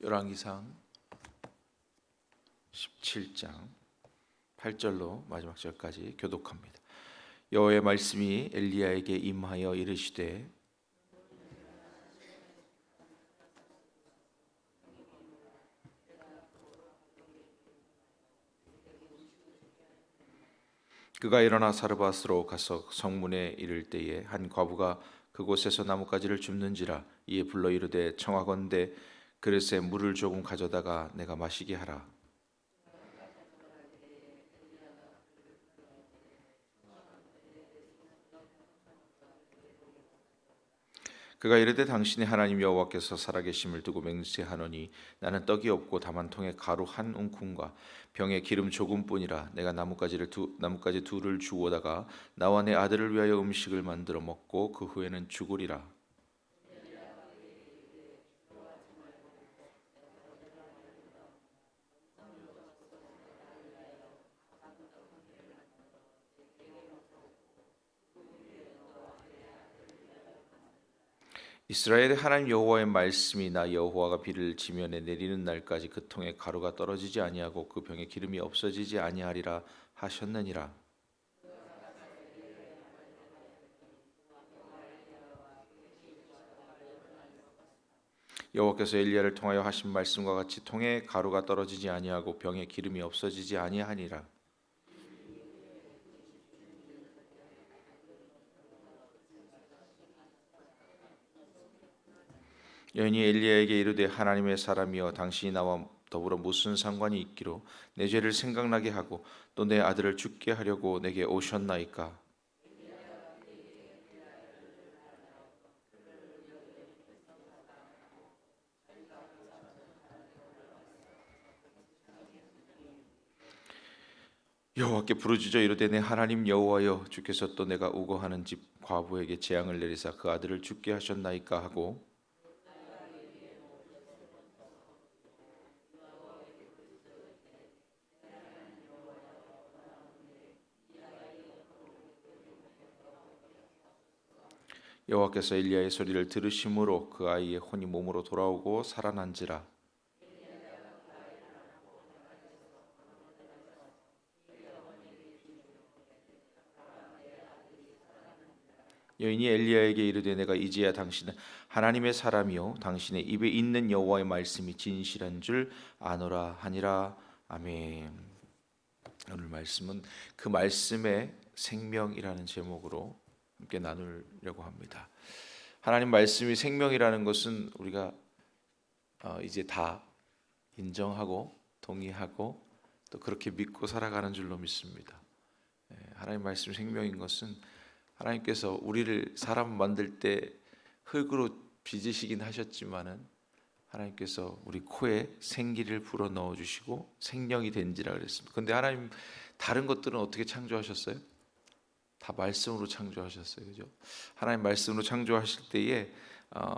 열왕기상 17장 8절로 마지막 절까지 교독합니다. 여호와의 말씀이 엘리야에게 임하여 이르시되 그가 일어나 사르밧으로 가서 성문에 이를 때에 한 과부가 그곳에서 나뭇가지를 줍는지라. 이에 불러 이르되 청하건대 그릇에 물을 조금 가져다가 내가 마시게 하라. 그가 이르되 당신의 하나님 여호와께서 살아계심을 두고 맹세하노니 나는 떡이 없고 다만 통에 가루 한 움큼과 병에 기름 조금뿐이라. 내가 나뭇가지 둘을 주워다가 나와 내 아들을 위하여 음식을 만들어 먹고 그 후에는 죽으리라. 이스라엘의 하나님 여호와의 말씀이 나 여호와가 비를 지면에 내리는 날까지 그 통에 가루가 떨어지지 아니하고 그 병에 기름이 없어지지 아니하리라 하셨느니라. 여호와께서 엘리야를 통하여 하신 말씀과 같이 통에 가루가 떨어지지 아니하고 병에 기름이 없어지지 아니하니라. 여인이 엘리야에게 이르되 하나님의 사람이여 당신이 나와 더불어 무슨 상관이 있기로 내 죄를 생각나게 하고 또 내 아들을 죽게 하려고 내게 오셨나이까. 여호와께 부르짖어 이르되 내 하나님 여호와여 주께서 또 내가 우거하는 집 과부에게 재앙을 내리사 그 아들을 죽게 하셨나이까 하고 여호와께서 엘리야의 소리를 들으심으로 그 아이의 혼이 몸으로 돌아오고 살아난지라. 여인이 엘리야에게 이르되 내가 이제야 당신은 하나님의 사람이요 당신의 입에 있는 여호와의 말씀이 진실한 줄 아노라 하니라. 아멘. 오늘 말씀은 그 말씀의 생명이라는 제목으로 함께 나누려고 합니다. 하나님 말씀이 생명이라는 것은 우리가 이제 다 인정하고 동의하고 또 그렇게 믿고 살아가는 줄로 믿습니다. 하나님 말씀 생명인 것은 하나님께서 우리를 사람 만들 때 흙으로 빚으시긴 하셨지만은 하나님께서 우리 코에 생기를 불어 넣어 주시고 생명이 된지라 그랬습니다. 그런데 하나님 다른 것들은 어떻게 창조하셨어요? 다 말씀으로 창조하셨어요, 그죠? 하나님 말씀으로 창조하실 때에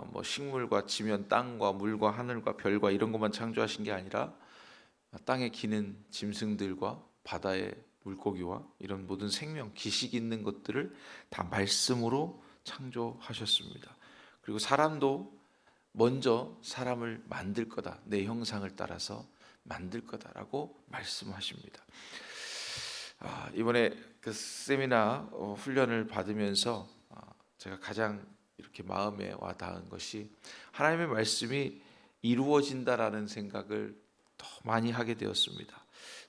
뭐 식물과 지면 땅과 물과 하늘과 별과 이런 것만 창조하신 게 아니라 땅에 기는 짐승들과 바다의 물고기와 이런 모든 생명, 기식 있는 것들을 다 말씀으로 창조하셨습니다. 그리고 사람도 먼저 사람을 만들 거다, 내 형상을 따라서 만들 거다라고 말씀하십니다. 이번에 그 세미나 훈련을 받으면서 제가 가장 이렇게 마음에 와 닿은 것이 하나님의 말씀이 이루어진다라는 생각을 더 많이 하게 되었습니다.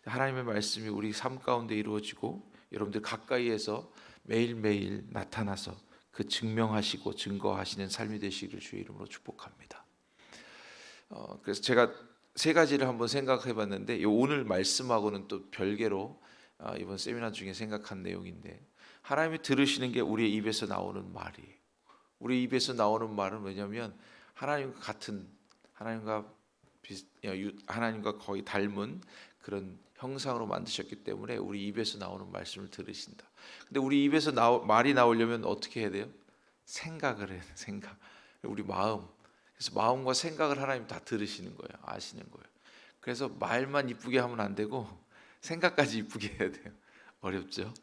하나님의 말씀이 우리 삶 가운데 이루어지고 여러분들 가까이에서 매일매일 나타나서 그 증명하시고 증거하시는 삶이 되시기를 주의 이름으로 축복합니다. 그래서 제가 세 가지를 한번 생각해 봤는데 오늘 말씀하고는 또 별개로 이번 세미나 중에 생각한 내용인데 하나님이 들으시는 게 우리의 입에서 나오는 말이에요. 우리 입에서 나오는 말은 왜냐하면 하나님과 같은 하나님과 거의 닮은 그런 형상으로 만드셨기 때문에 우리 입에서 나오는 말씀을 들으신다. 근데 우리 입에서 말이 나오려면 어떻게 해야 돼요? 생각을 해야 돼요. 생각. 우리 마음. 그래서 마음과 생각을 하나님 다 들으시는 거예요. 아시는 거예요. 그래서 말만 이쁘게 하면 안 되고 생각까지 이쁘게 해야 돼요. 어렵죠?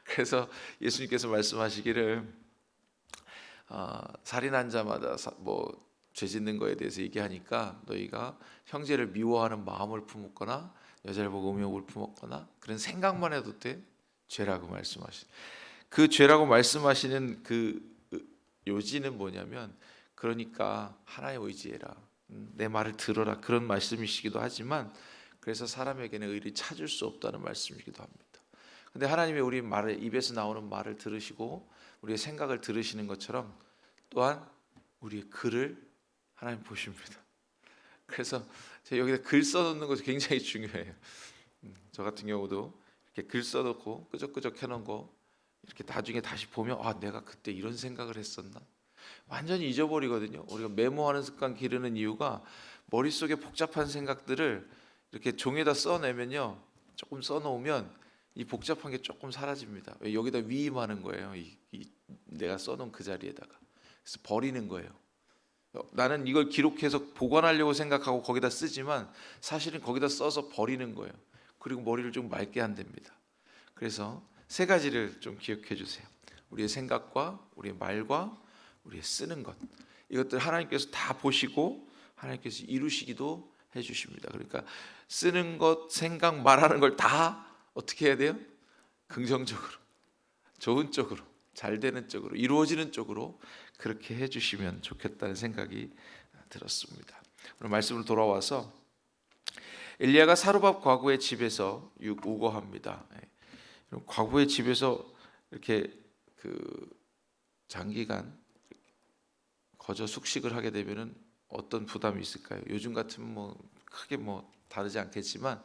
그래서 예수님께서 말씀하시기를 살인한 자마다 죄 짓는 거에 대해서 얘기하니까 너희가 형제를 미워하는 마음을 품었거나 여자를 보고 음욕을 품었거나 그런 생각만 해도 돼 죄라고 말씀하시는, 그 죄라고 말씀하시는 그 요지는 뭐냐면, 그러니까 하나님 의지해라, 내 말을 들어라, 그런 말씀이시기도 하지만, 그래서 사람에게는 의를 찾을 수 없다는 말씀이기도 합니다. 근데 하나님이 우리 말을, 입에서 나오는 말을 들으시고 우리의 생각을 들으시는 것처럼 또한 우리의 글을 하나님 보십니다. 그래서 제가 여기다 글 써놓는 것이 굉장히 중요해요. 저 같은 경우도 이렇게 글 써놓고 끄적끄적 해놓은 거 이렇게 나중에 다시 보면, 아, 내가 그때 이런 생각을 했었나? 완전히 잊어버리거든요. 우리가 메모하는 습관 기르는 이유가, 머릿속에 복잡한 생각들을 이렇게 종이에다 써내면요, 조금 써놓으면 이 복잡한 게 조금 사라집니다. 여기다 위임하는 거예요. 내가 써놓은 그 자리에다가. 그래서 버리는 거예요. 나는 이걸 기록해서 보관하려고 생각하고 거기다 쓰지만 사실은 거기다 써서 버리는 거예요. 그리고 머리를 좀 맑게 한답니다. 그래서 세 가지를 좀 기억해 주세요. 우리의 생각과 우리의 말과 우리의 쓰는 것, 이것들 하나님께서 다 보시고 하나님께서 이루시기도 해주십니다. 그러니까 쓰는 것, 생각, 말하는 걸 다 어떻게 해야 돼요? 긍정적으로, 좋은 쪽으로, 잘 되는 쪽으로, 이루어지는 쪽으로 그렇게 해주시면 좋겠다는 생각이 들었습니다. 오늘 말씀으로 돌아와서, 엘리야가 사르밧 과부의 집에서 우거합니다. 과부의 집에서 이렇게 장기간 거저 숙식을 하게 되면은 어떤 부담이 있을까요? 요즘 같으면 크게 다르지 않겠지만,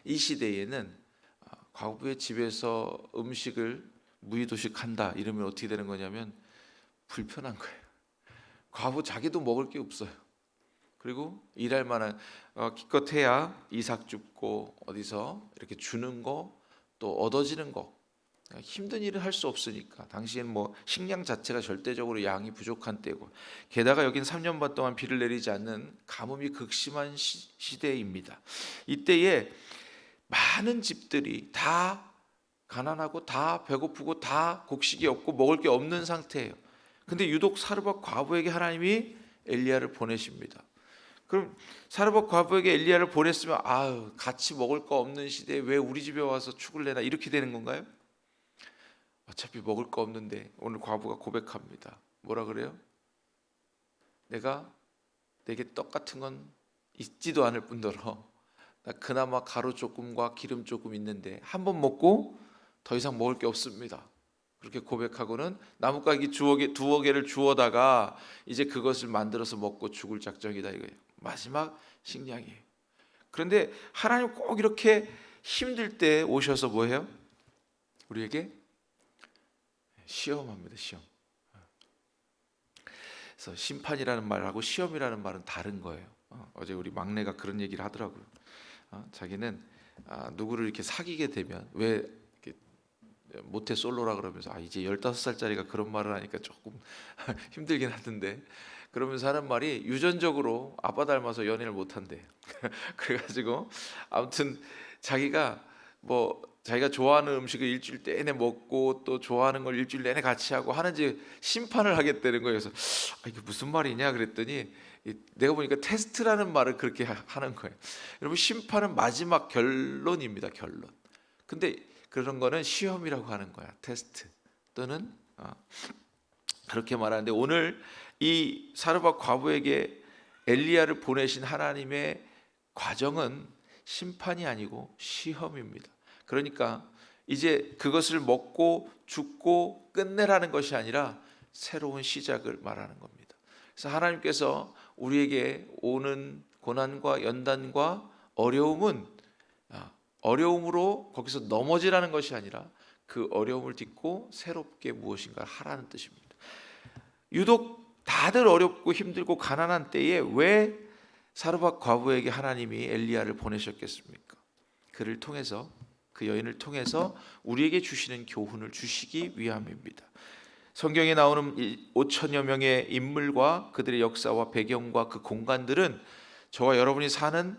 이 시대에는 과부의 집에서 음식을 무의도식한다 이러면 어떻게 되는 거냐면 불편한 거예요. 과부 자기도 먹을 게 없어요. 그리고 일할 만한 기껏해야 이삭 줍고 어디서 이렇게 주는 거, 또 얻어지는 거, 힘든 일을 할 수 없으니까. 당시엔 식량 자체가 절대적으로 양이 부족한 때고, 게다가 여긴 3년 반 동안 비를 내리지 않는 가뭄이 극심한 시대입니다. 이때에 많은 집들이 다 가난하고 다 배고프고 다 곡식이 없고 먹을 게 없는 상태예요. 근데 유독 사르밧 과부에게 하나님이 엘리야를 보내십니다. 그럼 사르밧 과부에게 엘리야를 보냈으면, 아유, 같이 먹을 거 없는 시대에 왜 우리 집에 와서 축을 내나, 이렇게 되는 건가요? 어차피 먹을 거 없는데. 오늘 과부가 고백합니다. 뭐라 그래요? 내게 떡 같은 건 있지도 않을 뿐더러 나 그나마 가루 조금과 기름 조금 있는데 한 번 먹고 더 이상 먹을 게 없습니다. 그렇게 고백하고는 나뭇가지 두어 개를 주워다가 이제 그것을 만들어서 먹고 죽을 작정이다 이거예요. 마지막 식량이에요. 그런데 하나님 꼭 이렇게 힘들 때 오셔서 뭐해요? 우리에게 시험합니다. 시험. 그래서 심판이라는 말하고 시험이라는 말은 다른 거예요. 어제 우리 막내가 그런 얘기를 하더라고요. 자기는 누구를 이렇게 사귀게 되면, 왜 이렇게 모태솔로라 그러면서, 이제 15살짜리가 그런 말을 하니까 조금 힘들긴 하던데, 그러면서 하는 말이, 유전적으로 아빠 닮아서 연애를 못 한대. 그래가지고 아무튼 자기가 좋아하는 음식을 일주일 내내 먹고 또 좋아하는 걸 일주일 내내 같이 하고 하는지 심판을 하겠다는 거예요. 그래서 이게 무슨 말이냐 그랬더니, 내가 보니까 테스트라는 말을 그렇게 하는 거예요. 여러분, 심판은 마지막 결론입니다. 결론. 근데 그런 거는 시험이라고 하는 거야. 테스트 또는 그렇게 말하는데, 오늘 이 사르밧 과부에게 엘리야를 보내신 하나님의 과정은 심판이 아니고 시험입니다. 그러니까 이제 그것을 먹고 죽고 끝내라는 것이 아니라 새로운 시작을 말하는 겁니다. 그래서 하나님께서 우리에게 오는 고난과 연단과 어려움은 어려움으로 거기서 넘어지라는 것이 아니라 그 어려움을 딛고 새롭게 무엇인가 하라는 뜻입니다. 유독 다들 어렵고 힘들고 가난한 때에 왜 사르밧 과부에게 하나님이 엘리야를 보내셨겠습니까? 그를 통해서, 그 여인을 통해서 우리에게 주시는 교훈을 주시기 위함입니다. 성경에 나오는 5천여 명의 인물과 그들의 역사와 배경과 그 공간들은 저와 여러분이 사는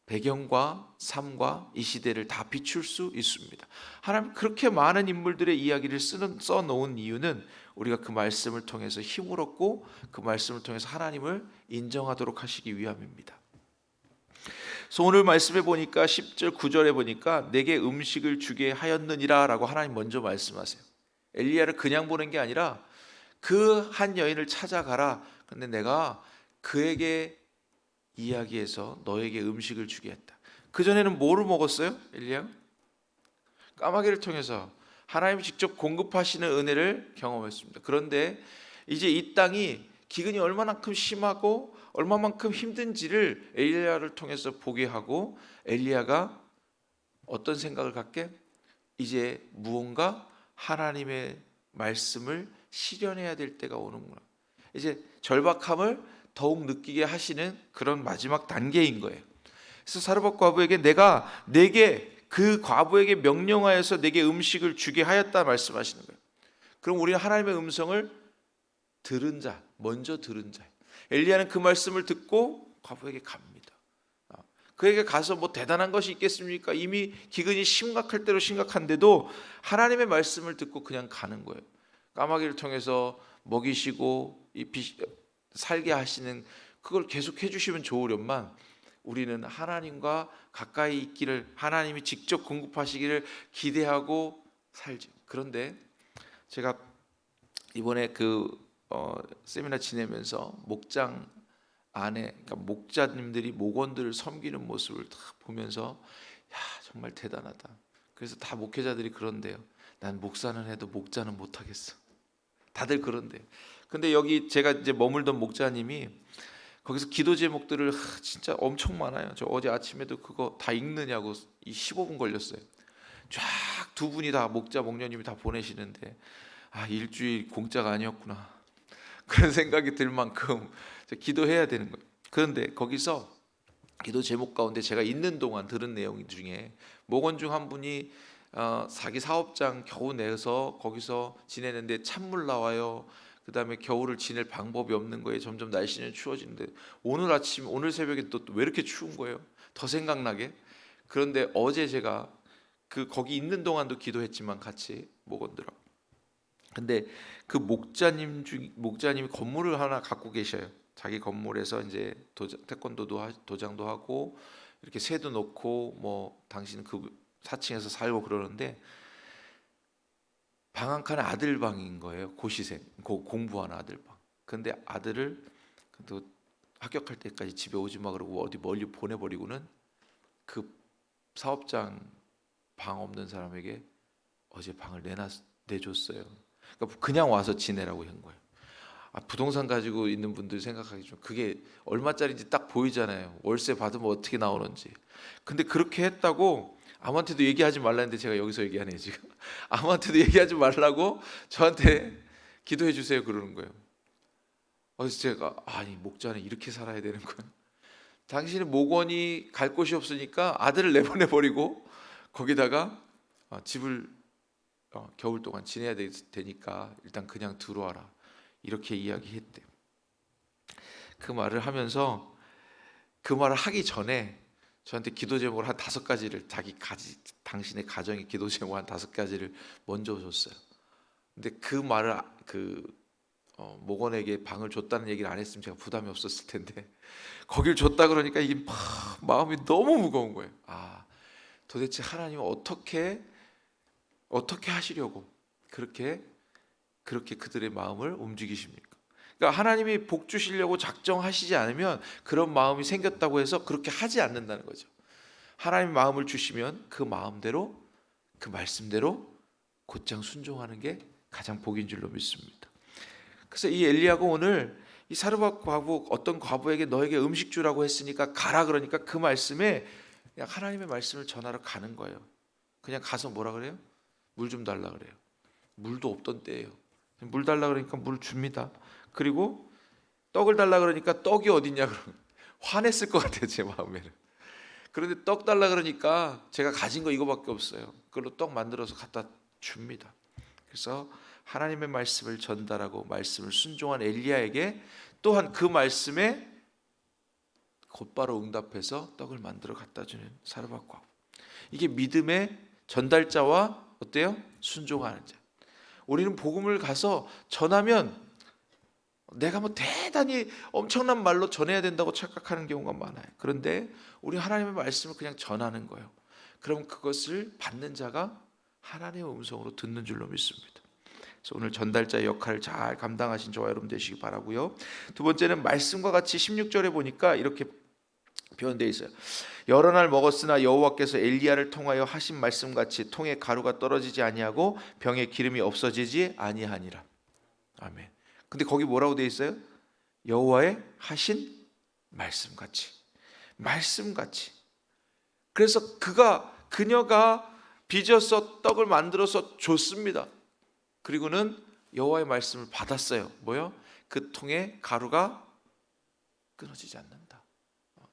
배경과 삶과 이 시대를 다 비출 수 있습니다. 하나님 그렇게 많은 인물들의 이야기를 써놓은 이유는 우리가 그 말씀을 통해서 힘을 얻고 그 말씀을 통해서 하나님을 인정하도록 하시기 위함입니다. 그래서 오늘 말씀에 보니까 10절 9절에 보니까 내게 음식을 주게 하였느니라 라고 하나님 먼저 말씀하세요. 엘리야를 그냥 보낸 게 아니라 그 한 여인을 찾아가라. 근데 내가 그에게 이야기해서 너에게 음식을 주게 했다. 그전에는 뭐를 먹었어요? 엘리야? 까마귀를 통해서 하나님이 직접 공급하시는 은혜를 경험했습니다. 그런데 이제 이 땅이 기근이 얼마만큼 심하고 얼마만큼 힘든지를 엘리야를 통해서 보게 하고 엘리야가 어떤 생각을 갖게? 이제 무언가 하나님의 말씀을 실현해야 될 때가 오는구나. 이제 절박함을 더욱 느끼게 하시는 그런 마지막 단계인 거예요. 그래서 사르밧 과부에게 내게 그 과부에게 명령하여서 내게 음식을 주게 하였다 말씀하시는 거예요. 그럼 우리는 하나님의 음성을 들은 자, 먼저 들은 자. 엘리야는 그 말씀을 듣고 과부에게 갑니다. 그에게 가서 뭐 대단한 것이 있겠습니까? 이미 기근이 심각할 대로 심각한데도 하나님의 말씀을 듣고 그냥 가는 거예요. 까마귀를 통해서 먹이시고 살게 하시는 그걸 계속 해주시면 좋으련만 우리는 하나님과 가까이 있기를 하나님이 직접 공급하시기를 기대하고 살죠. 그런데 제가 이번에 세미나 지내면서 목장 안에 그러니까 목자님들이 목원들을 섬기는 모습을 다 보면서 야 정말 대단하다. 그래서 다 목회자들이 그런데요. 난 목사는 해도 목자는 못하겠어. 다들 그런데요. 근데 여기 제가 이제 머물던 목자님이 거기서 기도 제목들을 진짜 엄청 많아요. 저 어제 아침에도 그거 다 읽느냐고 15분 걸렸어요. 쫙 두 분이 다 목자님이 다 보내시는데 일주일 공짜가 아니었구나 그런 생각이 들 만큼 기도해야 되는 거예요. 그런데 거기서 기도 제목 가운데 제가 있는 동안 들은 내용 중에 목원 중 한 분이 자기 사업장 겨우 내서 거기서 지내는데 찬물 나와요. 그 다음에 겨울을 지낼 방법이 없는 거예요. 점점 날씨는 추워지는데 오늘 새벽에 또 왜 이렇게 추운 거예요? 더 생각나게. 그런데 어제 제가 거기 있는 동안도 기도했지만 같이 목원들하고. 근데 그 목자님이 건물을 하나 갖고 계셔요. 자기 건물에서 이제 태권도도 도장도 하고 이렇게 새도 놓고 뭐 당신은 그 4층에서 살고 그러는데 방 한 칸에 아들 방인 거예요. 고시생 공부하는 아들 방. 근데 아들을 또 합격할 때까지 집에 오지 마 그러고 어디 멀리 보내버리고는 그 사업장 방 없는 사람에게 어제 방을 내줬어요. 그러니까 그냥 와서 지내라고 한 거예요. 부동산 가지고 있는 분들 생각하기 좀 그게 얼마짜리인지 딱 보이잖아요. 월세 받으면 어떻게 나오는지. 근데 그렇게 했다고 아무한테도 얘기하지 말라는데 제가 여기서 얘기하네요 지금. 아무한테도 얘기하지 말라고 저한테 기도해 주세요 그러는 거예요. 그래서 제가 목자는 이렇게 살아야 되는 거예요. 당신은 목원이 갈 곳이 없으니까 아들을 내보내 버리고 거기다가 집을 겨울 동안 지내야 되니까 일단 그냥 들어와라 이렇게 이야기했대요. 그 말을 하면서 그 말을 하기 전에 저한테 기도 제목을 한 5가지를 당신의 가정의 기도 제목 한 5가지를 먼저 줬어요. 근데 그 말을 목원에게 방을 줬다는 얘기를 안 했으면 제가 부담이 없었을 텐데 거길 줬다 그러니까 이게 막 마음이 너무 무거운 거예요. 도대체 하나님은 어떻게 하시려고 그렇게 그들의 마음을 움직이십니까? 그러니까 하나님이 복 주시려고 작정하시지 않으면 그런 마음이 생겼다고 해서 그렇게 하지 않는다는 거죠. 하나님 마음을 주시면 그 마음대로 그 말씀대로 곧장 순종하는 게 가장 복인 줄로 믿습니다. 그래서 이 엘리야가 오늘 이 사르밧 과부 어떤 과부에게 너에게 음식 주라고 했으니까 가라 그러니까 그 말씀에 그냥 하나님의 말씀을 전하러 가는 거예요. 그냥 가서 뭐라 그래요? 물 좀 달라 그래요. 물도 없던 때예요. 물 달라 그러니까 물 줍니다. 그리고 떡을 달라 그러니까 떡이 어딨냐 그러면 화냈을 것 같아요 제 마음에는. 그런데 떡 달라 그러니까 제가 가진 거 이거밖에 없어요. 그걸로 떡 만들어서 갖다 줍니다. 그래서 하나님의 말씀을 전달하고 말씀을 순종한 엘리야에게 또한 그 말씀에 곧바로 응답해서 떡을 만들어 갖다 주는 사르밧 과부. 이게 믿음의 전달자와 어때요? 순종하는 자. 우리는 복음을 가서 전하면 내가 뭐 대단히 엄청난 말로 전해야 된다고 착각하는 경우가 많아요. 그런데 우리 하나님의 말씀을 그냥 전하는 거예요. 그럼 그것을 받는 자가 하나님의 음성으로 듣는 줄로 믿습니다. 그래서 오늘 전달자의 역할을 잘 감당하신 저와 여러분 되시기 바라고요. 두 번째는 말씀과 같이 16절에 보니까 이렇게 표현되어 있어요. 여러 날 먹었으나 여호와께서 엘리야를 통하여 하신 말씀같이 통에 가루가 떨어지지 아니하고 병에 기름이 없어지지 아니하니라. 아멘. 근데 거기 뭐라고 되어 있어요? 여호와의 하신 말씀같이. 말씀같이. 그래서 그녀가 빚어서 떡을 만들어서 줬습니다. 그리고는 여호와의 말씀을 받았어요. 뭐요? 그 통에 가루가 끊어지지 않는다.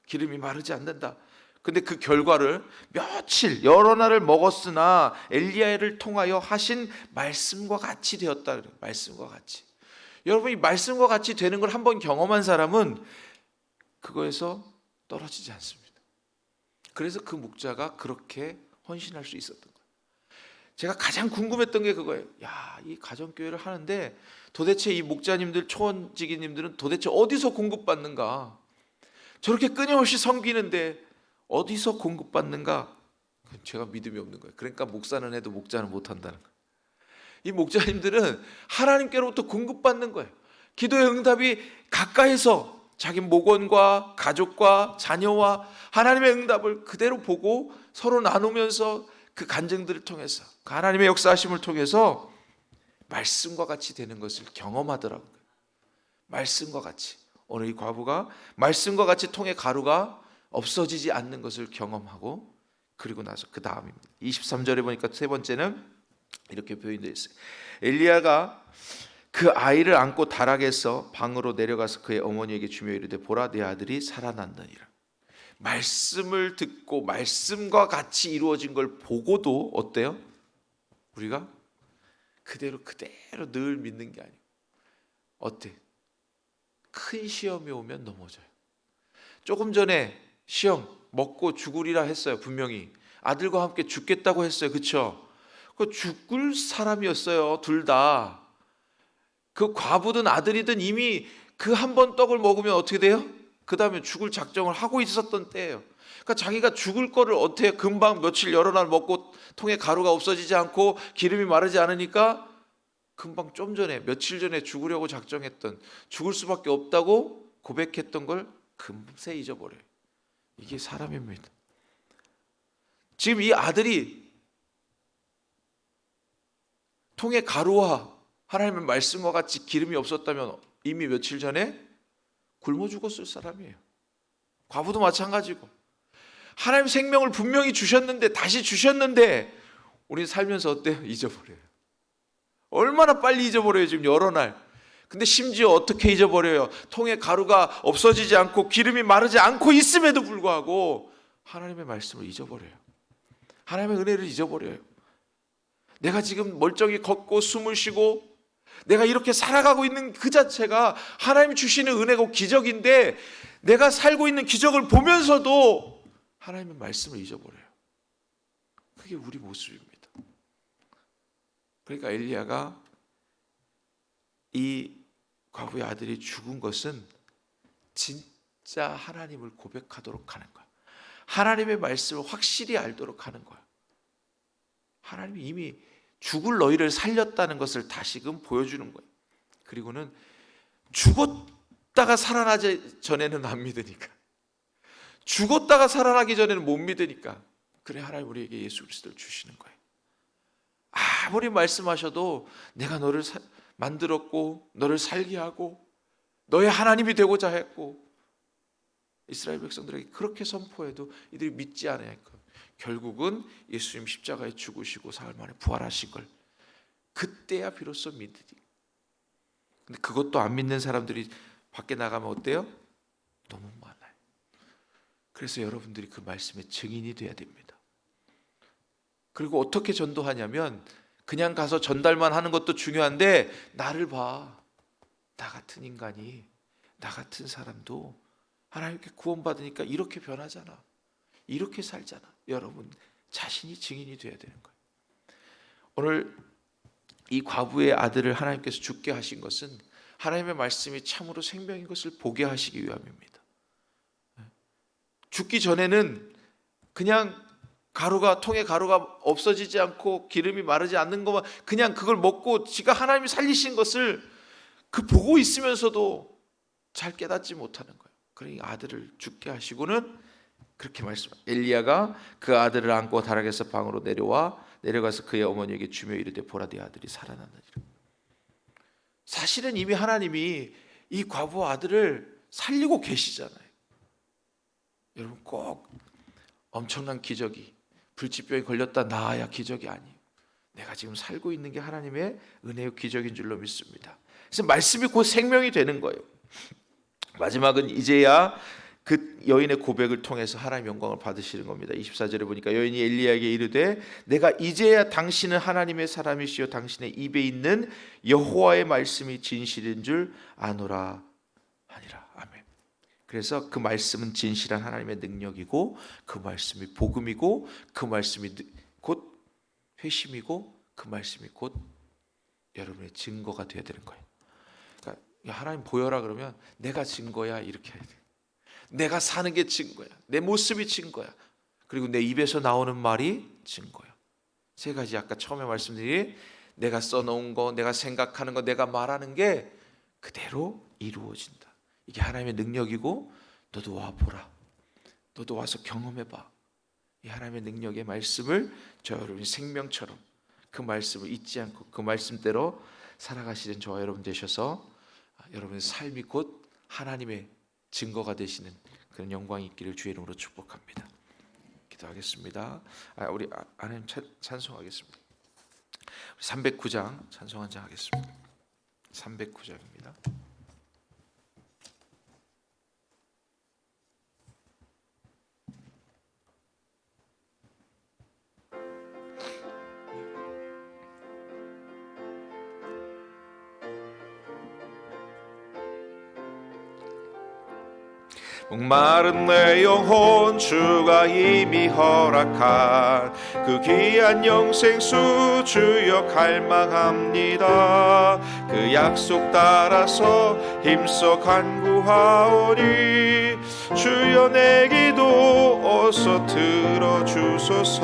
기름이 마르지 않는다. 근데 그 결과를 며칠 여러 날을 먹었으나 엘리야를 통하여 하신 말씀과 같이 되었다. 말씀과 같이. 여러분, 이 말씀과 같이 되는 걸 한번 경험한 사람은 그거에서 떨어지지 않습니다. 그래서 그 목자가 그렇게 헌신할 수 있었던 거예요. 제가 가장 궁금했던 게 그거예요. 야, 이 가정교회를 하는데 도대체 이 목자님들, 초원지기님들은 도대체 어디서 공급받는가? 저렇게 끊임없이 섬기는데 어디서 공급받는가? 제가 믿음이 없는 거예요. 그러니까 목사는 해도 목자는 못한다는 거예요. 이 목자님들은 하나님께로부터 공급받는 거예요. 기도의 응답이 가까이서 자기 목원과 가족과 자녀와 하나님의 응답을 그대로 보고 서로 나누면서 그 간증들을 통해서 그 하나님의 역사하심을 통해서 말씀과 같이 되는 것을 경험하더라고요. 말씀과 같이. 오늘 이 과부가 말씀과 같이 통에 가루가 없어지지 않는 것을 경험하고 그리고 나서 그 다음입니다. 23절에 보니까 세 번째는 이렇게 표현되어 있어요. 엘리야가 그 아이를 안고 다락에서 방으로 내려가서 그의 어머니에게 주며 이르되 보라 내 아들이 살아난다니라. 말씀을 듣고 말씀과 같이 이루어진 걸 보고도 어때요? 우리가 그대로 늘 믿는 게 아니고 어때? 큰 시험이 오면 넘어져요. 조금 전에 시험 먹고 죽으리라 했어요. 분명히 아들과 함께 죽겠다고 했어요. 그렇죠? 그 죽을 사람이었어요. 둘 다. 그 과부든 아들이든 이미 그 한 번 떡을 먹으면 어떻게 돼요? 그 다음에 죽을 작정을 하고 있었던 때예요. 그러니까 자기가 죽을 거를 어떻게 금방 며칠 여러 날 먹고 통에 가루가 없어지지 않고 기름이 마르지 않으니까 금방 좀 전에 며칠 전에 죽으려고 작정했던 죽을 수밖에 없다고 고백했던 걸 금세 잊어버려요. 이게 사람입니다. 지금 이 아들이 통에 가루와 하나님의 말씀과 같이 기름이 없었다면 이미 며칠 전에 굶어 죽었을 사람이에요. 과부도 마찬가지고 하나님 생명을 분명히 주셨는데 다시 주셨는데 우리 살면서 어때요? 잊어버려요. 얼마나 빨리 잊어버려요. 지금 여러 날. 근데 심지어 어떻게 잊어버려요? 통에 가루가 없어지지 않고 기름이 마르지 않고 있음에도 불구하고 하나님의 말씀을 잊어버려요. 하나님의 은혜를 잊어버려요. 내가 지금 멀쩡히 걷고 숨을 쉬고 내가 이렇게 살아가고 있는 그 자체가 하나님이 주시는 은혜고 기적인데 내가 살고 있는 기적을 보면서도 하나님의 말씀을 잊어버려요. 그게 우리 모습입니다. 그러니까 엘리야가 이 과부의 아들이 죽은 것은 진짜 하나님을 고백하도록 하는 거야. 하나님의 말씀을 확실히 알도록 하는 거야. 하나님이 이미 죽을 너희를 살렸다는 것을 다시금 보여주는 거예요. 그리고는 죽었다가 살아나기 전에는 안 믿으니까, 죽었다가 살아나기 전에는 못 믿으니까, 그래 하나님 우리에게 예수 그리스도를 주시는 거예요. 아무리 말씀하셔도 내가 너를 만들었고 너를 살게 하고 너의 하나님이 되고자 했고, 이스라엘 백성들에게 그렇게 선포해도 이들이 믿지 않으니까 결국은 예수님 십자가에 죽으시고 사흘 만에 부활하신 걸 그때야 비로소 믿으니. 근데 그것도 안 믿는 사람들이 밖에 나가면 어때요? 너무 많아요. 그래서 여러분들이 그 말씀의 증인이 돼야 됩니다. 그리고 어떻게 전도하냐면 그냥 가서 전달만 하는 것도 중요한데 나를 봐. 나 같은 인간이, 나 같은 사람도 하나님께 구원받으니까 이렇게 변하잖아, 이렇게 살잖아. 여러분 자신이 증인이 돼야 되는 거예요. 오늘 이 과부의 아들을 하나님께서 죽게 하신 것은 하나님의 말씀이 참으로 생명인 것을 보게 하시기 위함입니다. 죽기 전에는 그냥 통에 가루가 없어지지 않고 기름이 마르지 않는 것만, 그냥 그걸 먹고 지가 하나님이 살리신 것을 보고 있으면서도 잘 깨닫지 못하는 거예요. 그러니 아들을 죽게 하시고는 그렇게 말씀합니다. 엘리야가 그 아들을 안고 다락에서 방으로 내려가서 그의 어머니에게 주며 이르되 보라 네 아들이 살아났느니라. 사실은 이미 하나님이 이 과부 아들을 살리고 계시잖아요. 여러분 꼭 엄청난 기적이, 불치병에 걸렸다 나아야 기적이 아니에요. 내가 지금 살고 있는 게 하나님의 은혜의 기적인 줄로 믿습니다. 그래서 말씀이 곧 생명이 되는 거예요. 마지막은 이제야 그 여인의 고백을 통해서 하나님의 영광을 받으시는 겁니다. 24절에 보니까 여인이 엘리야에게 이르되 내가 이제야 당신은 하나님의 사람이시요 당신의 입에 있는 여호와의 말씀이 진실인 줄 아노라 하니라. 아멘. 그래서 그 말씀은 진실한 하나님의 능력이고, 그 말씀이 복음이고, 그 말씀이 곧 회심이고, 그 말씀이 곧 여러분의 증거가 되어야 되는 거예요. 그러니까 하나님 보여라 그러면 내가 증거야 이렇게 해야 돼요. 내가 사는 게 증거야. 내 모습이 증거야. 그리고 내 입에서 나오는 말이 증거야. 세 가지 아까 처음에 말씀드린 내가 써놓은 거, 내가 생각하는 거, 내가 말하는 게 그대로 이루어진다. 이게 하나님의 능력이고, 너도 와보라. 너도 와서 경험해봐. 이 하나님의 능력의 말씀을 여러분이 생명처럼 그 말씀을 잊지 않고 그 말씀대로 살아가시는 저와 여러분 되셔서 여러분의 삶이 곧 하나님의 증거가 되시는 그런 영광이 있기를 주의 이름으로 축복합니다. 기도하겠습니다. 우리 하나님 찬송하겠습니다. 309장 찬송 한 장 하겠습니다. 309장입니다. 목마른 내 영혼 주가 이미 허락한 그 귀한 영생수 주여 갈망합니다. 그 약속 따라서 힘써 간구하오니 주여 내 기도 어서 들어주소서.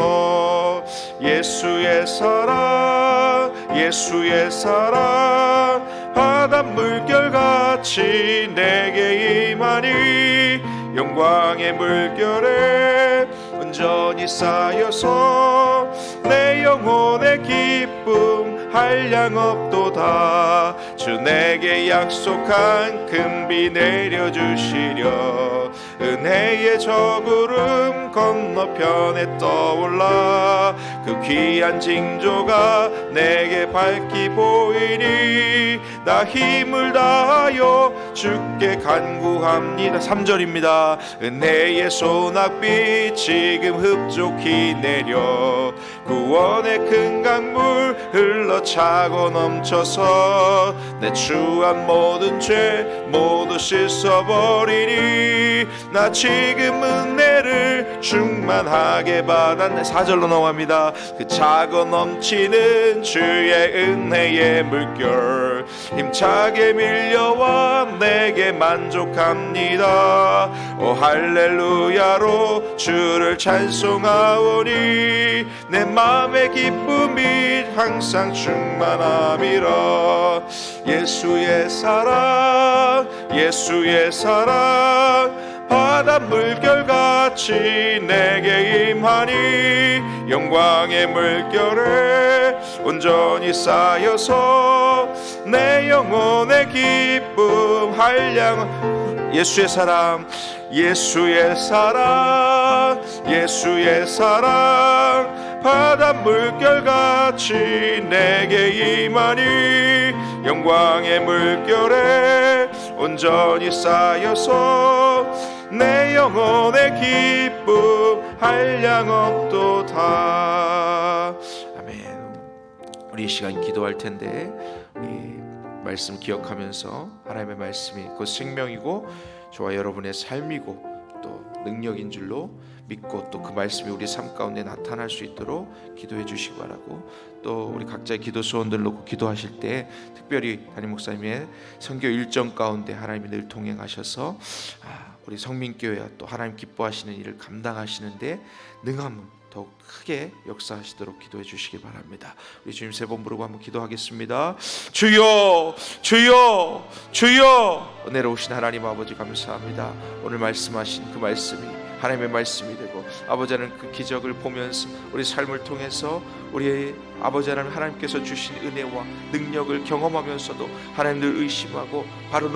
예수의 사랑 예수의 사랑 바닷물 결같이 내게 임하니 영광의 물결에 온전히 쌓여서 내 영혼의 기쁨 한량 없도다. 주 내게 약속한 금비 내려주시려 은혜의 저구름 건너편에 떠올라 그 귀한 징조가 내게 밝히 보이니 나 힘을 다하여 주께 간구합니다. 3절입니다. 은혜의 소낙비 지금 흡족히 내려 구원의 큰 강물 흘러 차고 넘쳐서 내 추한 모든 죄 모두 씻어버리니 나 지금 은혜를 충만하게 받았네. 4절로 넘어갑니다. 그 차고 넘치는 주의 은혜의 물결 힘차게 밀려와 내게 만족합니다. 오 할렐루야로 주를 찬송하오니 내 마음의 기쁨이 항상 충만함이라. 예수의 사랑 예수의 사랑 바닷물 결같이 내게 임하니 영광의 물결에 온전히 쌓여서 내 영혼의 기쁨 한량. 예수의 사랑 예수의 사랑 예수의 사랑 바닷물 결같이 내게 임하니 영광의 물결에 온전히 쌓여서 내 영혼의 기쁨 한량 없도다. 아멘. 우리 이 시간 기도할 텐데 우리 말씀 기억하면서 하나님의 말씀이 곧 생명이고 저와 여러분의 삶이고 또 능력인 줄로 믿고 또 그 말씀이 우리 삶 가운데 나타날 수 있도록 기도해 주시기 바라고, 또 우리 각자의 기도 소원들 놓고 기도하실 때 특별히 담임 목사님의 선교 일정 가운데 하나님이 늘 동행하셔서 우리 성민교회와 또 하나님 기뻐하시는 일을 감당하시는데 능함 더욱 크게 역사하시도록 기도해 주시기 바랍니다. 우리 주님 세 번 부르고 한번 기도하겠습니다. 주여 주여 주여. 은혜로 오신 하나님 아버지 감사합니다. 오늘 말씀하신 그 말씀이 하나님의 말씀이 되고 아버지 하나님 그 기적을 보면서 우리 삶을 통해서 우리 아버지 하나님 하나님께서 주신 은혜와 능력을 경험하면서도 하나님을 의심하고 바로